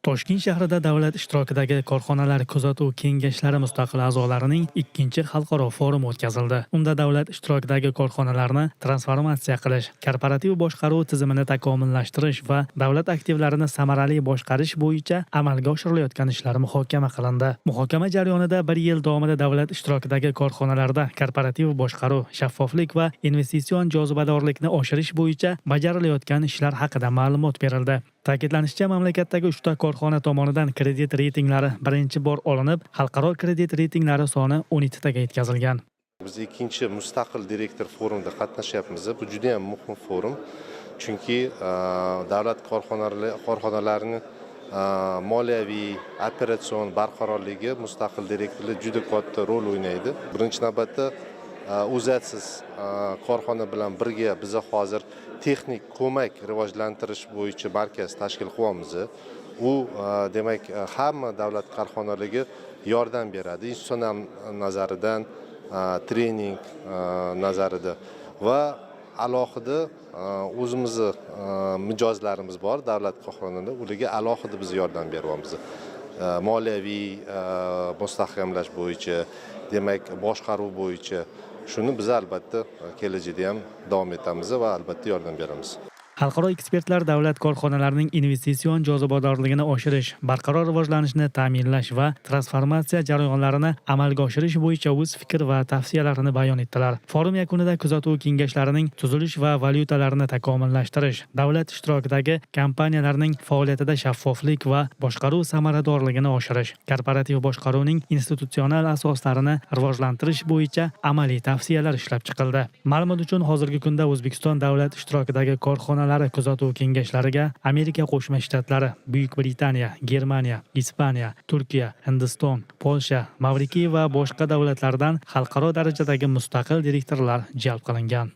Toshkent shahrida davlat ishtirokidagi korxonalar kuzatuv kengashlari mustaqil a'zolarining ikkinchi xalqaro forumi o'tkazildi. Unda davlat ishtirokidagi korxonalarni transformatsiya qilish, korporativ boshqaruv tizimini takomillashtirish va davlat aktivlarini samarali boshqarish bo'yicha amalga oshirilayotgan ishlar muhokama qilindi. Muhokama jarayonida bir yil davomida davlat ishtirokidagi korxonalarda korporativ boshqaruv, shaffoflik va investitsion jozibadorlikni oshirish bo'yicha bajarilayotgan ishlar haqida ma'lumot berildi. Ta'kidlanishicha, mamlakatdagi 3 ta korxona tomonidan kredit reytinglari birinchi bor olinib, xalqaro kredit reytinglari soni 12 taga yetkazilgan. Biz ikkinchi mustaqil direktor forumida qatnashyapmiz. Bu juda ham muhim forum. Chunki davlat korxonalarining moliyaviy, operatsion barqarorligi mustaqil direktorlar juda katta rol o'ynaydi. Birinchi navbatda o'zatsiz korxona bilan birga biz hozir texnik ko'mak rivojlantirish bo'yicha markaz tashkil qilyapmiz. U demak hamma davlat korxonalariga yordam beradi, institutsional nazaridan, trening nazarida va alohida o'zimizni mijozlarimiz bor davlat korxonalarida, ularga alohida biz yordam beryapmiz. Moliyaviy mustahkamlash bo'yicha, demak boshqaruv bo'yicha shuni biz albatta kelajakda ham davom etamiz va albatta yordam beramiz. Xalqaro ekspertlar davlat korxonalarining investitsion jozibadorligini oshirish, barqaror rivojlanishni ta'minlash va transformatsiya jarayonlarini amalga oshirish bo'yicha o'z fikr va tavsiyalarini bayon etdilar. Forum yakunida kuzatuv kengashlarining tuzilish va valyutalarini takomillashtirish, davlat ishtirokidagi kompaniyalarning faoliyatida shaffoflik va boshqaruv samaradorligini oshirish, korporativ boshqaruvning institutsional asoslarini rivojlantirish bo'yicha amaliy tavsiyalar ishlab chiqildi. Ma'lumot uchun hozirgi kunda O'zbekiston davlat ishtirokidagi korxonalar kuzatuv kengashlariga Amerika Qo'shma Shtatlari, Buyuk Britaniya, Germaniya, Ispaniya, Turkiya, Hindiston, Polsha, Mavrikiy va boshqa davlatlardan xalqaro darajadagi mustaqil direktorlar jalb qilingan.